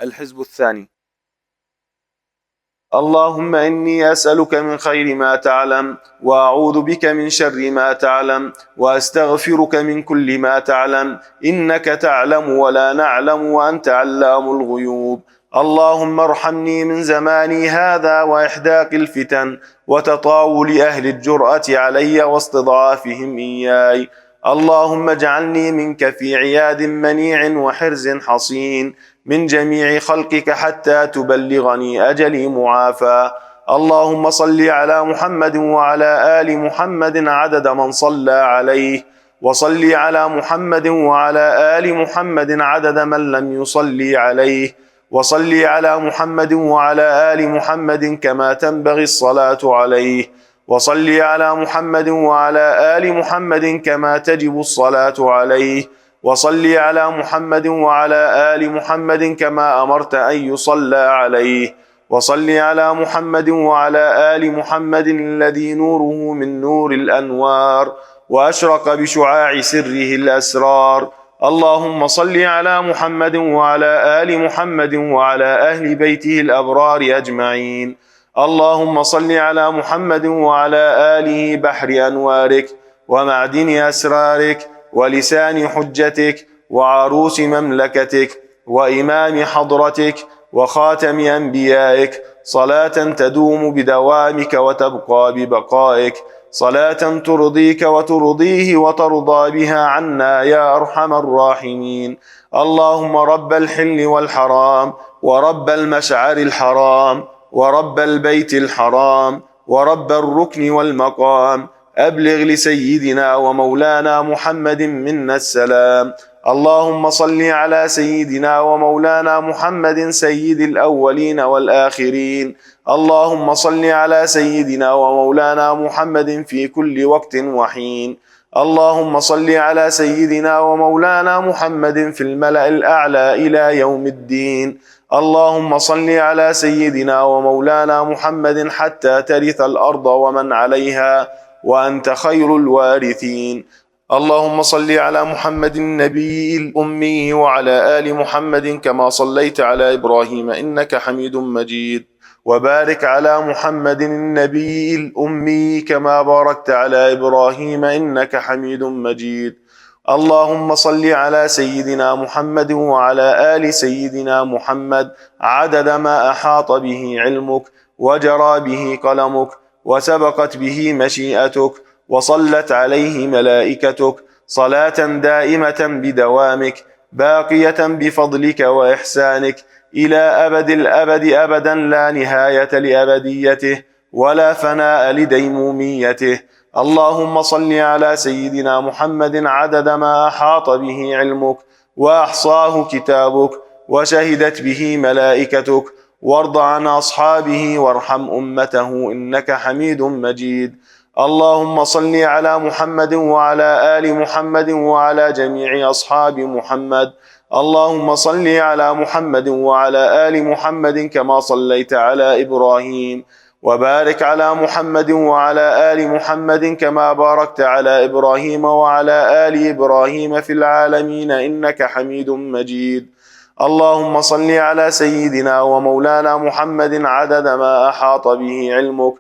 الحزب الثاني. اللهم إني أسألك من خير ما تعلم، وأعوذ بك من شر ما تعلم، وأستغفرك من كل ما تعلم، إنك تعلم ولا نعلم، وأنت علام الغيوب. اللهم ارحمني من زماني هذا وإحداق الفتن وتطاول أهل الجرأة علي واستضعافهم إياي. اللهم اجعلني منك في عياد منيع وحرز حصين من جميع خلقك حتى تبلغني أجلي معافى. اللهم صل على محمد وعلى آل محمد عدد من صلى عليه، وصل على محمد وعلى آل محمد عدد من لم يصلي عليه، وصل على محمد وعلى آل محمد كما تنبغي الصلاة عليه، وصل على محمد وعلى آل محمد كما تجب الصلاة عليه، وصل على محمد وعلى آل محمد كما أمرت أن يصلى عليه، وصل على محمد وعلى آل محمد الذي نوره من نور الأنوار وأشرق بشعاع سره الأسرار. اللهم صل على محمد وعلى آل محمد وعلى أهل بيته الأبرار أجمعين. اللهم صل على محمد وعلى آله بحر أنوارك ومعدن أسرارك ولسان حجتك وعروس مملكتك وإمام حضرتك وخاتم أنبيائك، صلاة تدوم بدوامك وتبقى ببقائك، صلاة ترضيك وترضيه وترضى بها عنا يا أرحم الراحمين. اللهم رب الحل والحرام ورب المشعر الحرام ورب البيت الحرام ورب الركن والمقام، أبلغ لسيدنا ومولانا محمد منا السلام. اللهم صل على سيدنا ومولانا محمد سيد الأولين والآخرين. اللهم صل على سيدنا ومولانا محمد في كل وقت وحين. اللهم صل على سيدنا ومولانا محمد في الملأ الأعلى إلى يوم الدين. اللهم صل على سيدنا ومولانا محمد حتى ترث الأرض ومن عليها وأنت خير الوارثين. اللهم صل على محمد النبي الأمي وعلى آل محمد كما صليت على إبراهيم إنك حميد مجيد، وبارك على محمد النبي الأمي كما باركت على إبراهيم إنك حميد مجيد. اللهم صل على سيدنا محمد وعلى آل سيدنا محمد عدد ما أحاط به علمك وجرى به قلمك وسبقت به مشيئتك وصلت عليه ملائكتك، صلاة دائمة بدوامك باقية بفضلك وإحسانك إلى أبد الأبد أبدا، لا نهاية لأبديته ولا فناء لديموميته. اللهم صل على سيدنا محمد عدد ما أحاط به علمك وأحصاه كتابك وشهدت به ملائكتك، وارض عن أصحابه وارحم أمته إنك حميد مجيد. اللهم صل على محمد وعلى آل محمد وعلى جميع أصحاب محمد. اللهم صل على محمد وعلى آل محمد كما صليت على إبراهيم، وبارك على محمد وعلى آل محمد كما باركت على إبراهيم وعلى آل إبراهيم في العالمين إنك حميد مجيد. اللهم صل على سيدنا ومولانا محمد عدد ما أحاط به علمك.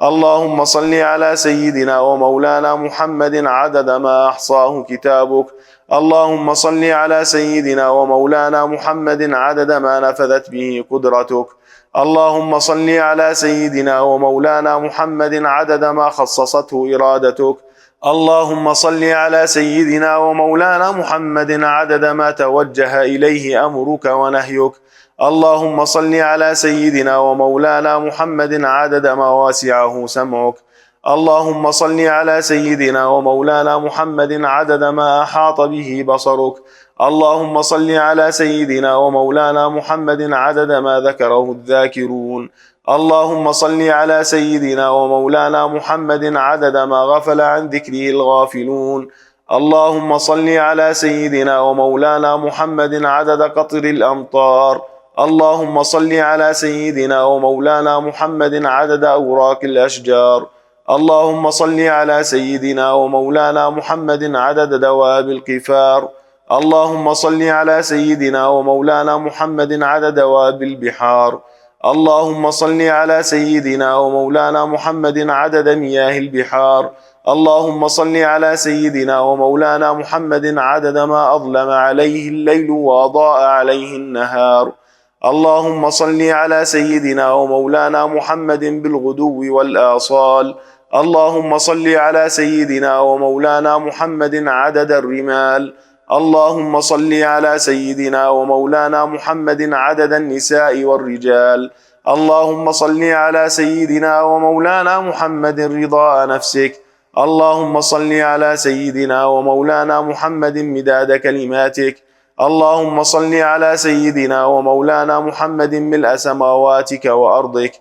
اللهم صل على سيدنا ومولانا محمد عدد ما أحصاه كتابك. اللهم صل على سيدنا ومولانا محمد عدد ما نفذت به قدرتك. اللهم صل على سيدنا ومولانا محمد عدد ما خصصته إرادتك. اللهم صل على سيدنا ومولانا محمد عدد ما توجه إليه أمرك ونهيك. اللهم صل على سيدنا ومولانا محمد عدد ما واسعه سمعك. اللهم صل على سيدنا ومولانا محمد عدد ما أحاط به بصرك. اللهم صل على سيدنا ومولانا محمد عدد ما ذكره الذاكرون. اللهم صل على سيدنا ومولانا محمد عدد ما غفل عن ذكره الغافلون. اللهم صل على سيدنا ومولانا محمد عدد قطر الأمطار. اللهم صل على سيدنا ومولانا محمد عدد أوراق الأشجار. اللهم صل على سيدنا ومولانا محمد عدد دواب القفار. اللهم صل على سيدنا ومولانا محمد عدد دواب البحار. اللهم صل على سيدنا ومولانا محمد عدد مياه البحار. اللهم صل على سيدنا ومولانا محمد عدد ما أظلم عليه الليل وأضاء عليه النهار. اللهم صل على سيدنا ومولانا محمد بالغدو والآصال. اللهم صل على سيدنا ومولانا محمد عدد الرمال. اللهم صل على سيدنا ومولانا محمد عدد النساء والرجال. اللهم صل على سيدنا ومولانا محمد رضاء نفسك. اللهم صل على سيدنا ومولانا محمد مداد كلماتك. اللهم صل على سيدنا ومولانا محمد ملء سماواتك وأرضك.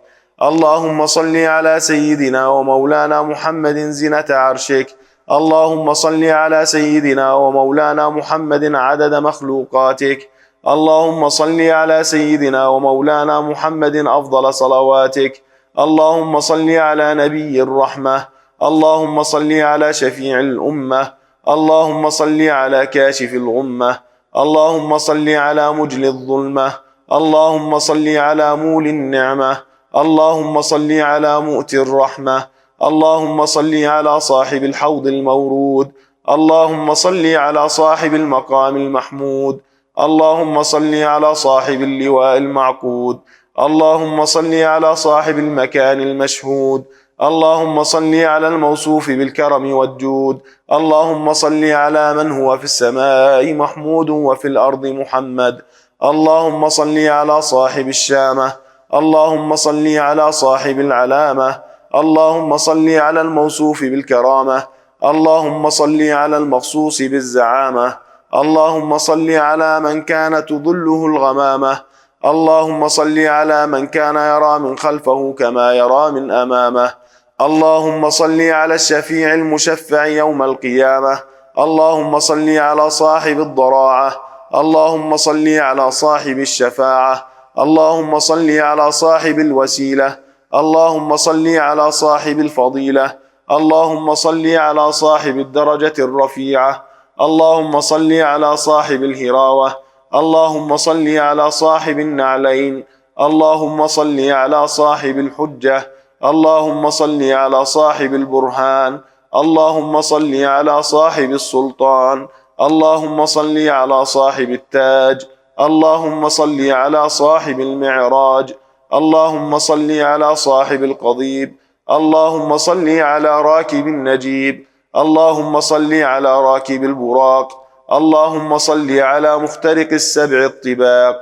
اللهم صل على سيدنا ومولانا محمد زنة عرشك. اللهم صل على سيدنا ومولانا محمد عدد مخلوقاتك. اللهم صل على سيدنا ومولانا محمد أفضل صلواتك. اللهم صل على نبي الرحمة. اللهم صل على شفيع الأمة. اللهم صل على كاشف الغمة. اللهم صل على مجل الظلمة. اللهم صل على مول النعمة. اللهم صل على مؤتي الرحمة. اللهم صل على صاحب الحوض المورود. اللهم صل على صاحب المقام المحمود. اللهم صل على صاحب اللواء المعقود. اللهم صل على صاحب المكان المشهود. اللهم صل على الموصوف بالكرم والجود. اللهم صل على من هو في السماء محمود وفي الأرض محمد. اللهم صل على صاحب الشامة. اللهم صل على صاحب العلامة. اللهم صل على الموصوف بالكرامة. اللهم صل على المخصوص بالزعامة. اللهم صل على من كان تظله الغمامة. اللهم صل على من كان يرى من خلفه كما يرى من أمامه. اللهم صل على الشفيع المشفع يوم القيامة. اللهم صل على صاحب الضراعة. اللهم صل على صاحب الشفاعة. اللهم صل على صاحب الوسيلة. اللهم صل على صاحب الفضيلة. اللهم صل على صاحب الدرجة الرفيعة. اللهم صل على صاحب الهراوة. اللهم صل على صاحب النعلين. اللهم صل على صاحب الحجة. اللهم صل على صاحب البرهان. اللهم صل على صاحب السلطان. اللهم صل على صاحب التاج. اللهم صل على صاحب المعراج. اللهم صل على صاحب القضيب. اللهم صل على راكب النجيب. اللهم صل على راكب البراق. اللهم صل على مخترق السبع الطباق.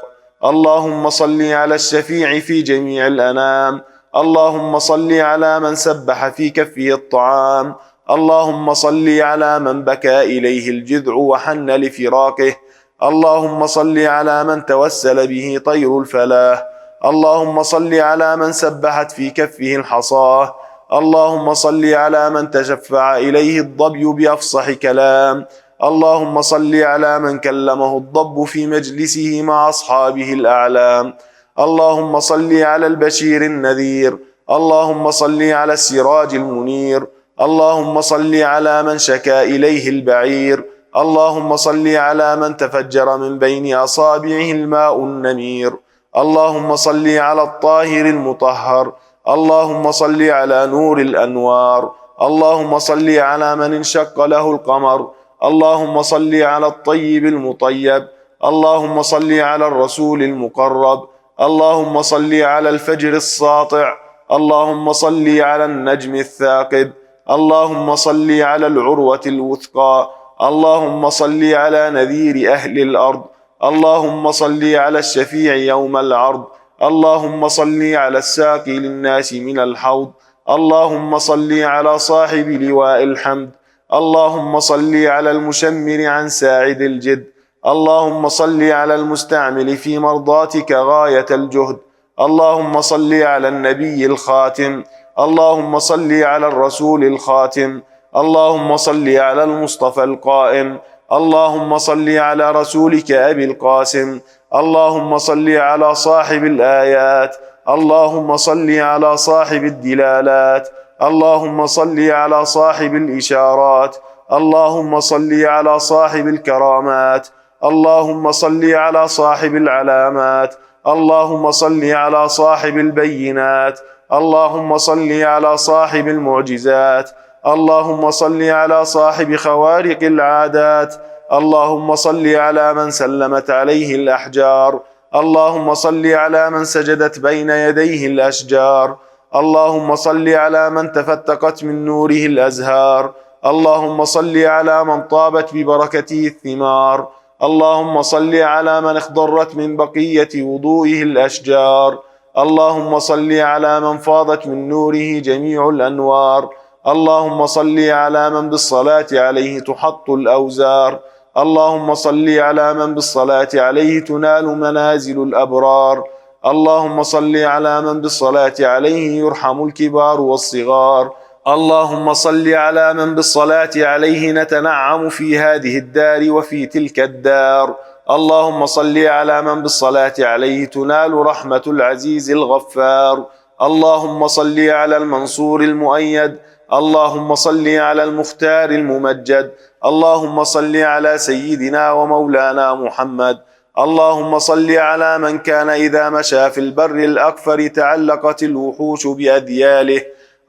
اللهم صل على الشفيع في جميع الأنام. اللهم صل على من سبح في كفه الطعام. اللهم صل على من بكى إليه الجذع وحن لفراقه. اللهم صل على من توسل به طير الفلاح. اللهم صل على من سبحت في كفه الحصاه. اللهم صل على من تشفع إليه الظبي بأفصح كلام. اللهم صل على من كلمه الضب في مجلسه مع أصحابه الأعلام. اللهم صل على البشير النذير. اللهم صل على السراج المنير. اللهم صل على من شكا إليه البعير. اللهم صل على من تفجر من بين أصابعه الماء النمير. اللهم صل على الطاهر المطهر. اللهم صل على نور الأنوار. اللهم صل على من انشق له القمر. اللهم صل على الطيب المطيب. اللهم صل على الرسول المقرب. اللهم صل على الفجر الساطع. اللهم صل على النجم الثاقب. اللهم صل على العروة الوثقى. اللهم صل على نذير أهل الأرض. اللهم صل على الشفيع يوم العرض. اللهم صل على الساقي للناس من الحوض. اللهم صل على صاحب لواء الحمد. اللهم صل على المشمر عن ساعد الجد. اللهم صل على المستعمل في مرضاتك غاية الجهد. اللهم صل على النبي الخاتم. اللهم صل على الرسول الخاتم. اللهم صل على المصطفى القائم. اللهم صل على رسولك أبي القاسم. اللهم صل على صاحب الآيات. اللهم صل على صاحب الدلالات. اللهم صل على صاحب الإشارات. اللهم صل على صاحب الكرامات. اللهم صل على صاحب العلامات، اللهم صل على صاحب البينات، اللهم صل على صاحب المعجزات، اللهم صل على صاحب خوارق العادات، اللهم صل على من سلمت عليه الأحجار، اللهم صل على من سجدت بين يديه الأشجار، اللهم صل على من تفتقت من نوره الأزهار، اللهم صل على من طابت ببركته الثمار، اللهم صل على من اخضرت من بقية وضوئه الأشجار، اللهم صل على من فاضت من نوره جميع الأنوار، اللهم صل على من بالصلاة عليه تحط الأوزار، اللهم صل على من بالصلاة عليه تنال منازل الأبرار، اللهم صل على من بالصلاة عليه يرحم الكبار والصغار، اللهم صل على من بالصلاة عليه نتنعم في هذه الدار وفي تلك الدار، اللهم صل على من بالصلاة عليه تنال رحمة العزيز الغفار، اللهم صل على المنصور المؤيد، اللهم صل على المختار الممجد، اللهم صل على سيدنا ومولانا محمد، اللهم صل على من كان إذا مشى في البر الأكفر تعلقت الوحوش بأذياله،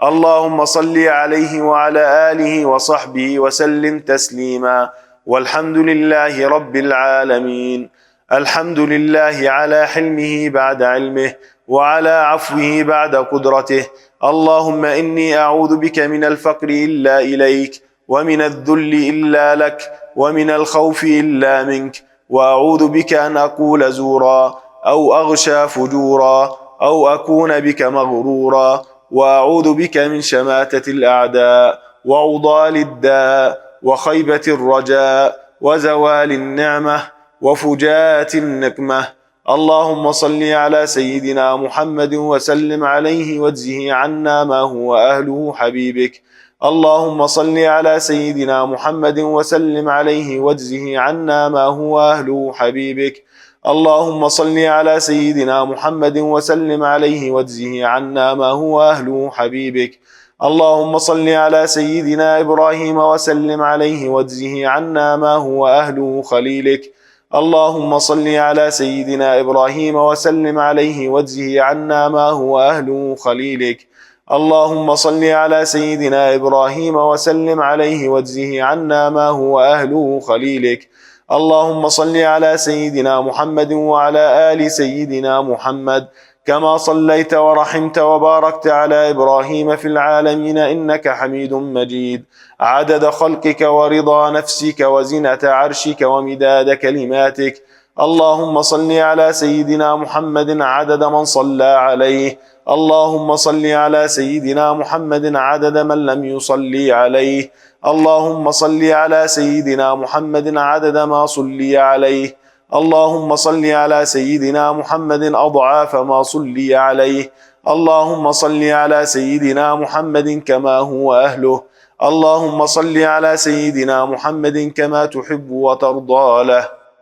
اللهم صل عليه وعلى آله وصحبه وسلم تسليما، والحمد لله رب العالمين. الحمد لله على حلمه بعد علمه، وعلى عفوه بعد قدرته. اللهم إني أعوذ بك من الفقر إلا إليك، ومن الذل إلا لك، ومن الخوف إلا منك، وأعوذ بك أن أقول زورا أو أغشى فجورا أو أكون بك مغرورا، وأعوذ بك من شماتة الأعداء وعضال الداء وخيبة الرجاء وزوال النعمة وفجاءة النقمة. اللهم صل على سيدنا محمد وسلم عليه واجزه عنا ما هو أهله حبيبك. اللهم صل على سيدنا محمد وسلم عليه واجزه عنا ما هو أهله حبيبك. اللهم صل على سيدنا محمد وسلم عليه واجزه عنا ما هو أهله حبيبك. اللهم صل على سيدنا إبراهيم وسلم عليه واجزه عنا ما هو أهله خليلك. اللهم صل على سيدنا إبراهيم وسلم عليه واجزه عنا ما هو أهله خليلك. اللهم صل على سيدنا إبراهيم وسلم عليه واجزه عنا ما هو أهله خليلك. اللهم صل على سيدنا محمد وعلى آل سيدنا محمد كما صليت ورحمت وباركت على إبراهيم في العالمين إنك حميد مجيد، عدد خلقك ورضا نفسك وزنة عرشك ومداد كلماتك. اللهم صل على سيدنا محمد عدد من صلى عليه. اللهم صل على سيدنا محمد عدد من لم يصلي عليه. اللهم صل على سيدنا محمد عدد ما صلي عليه. اللهم صل على سيدنا محمد أضعاف ما صلي عليه. اللهم صل على سيدنا محمد كما هو أهله. اللهم صل على سيدنا محمد كما تحب وترضى له.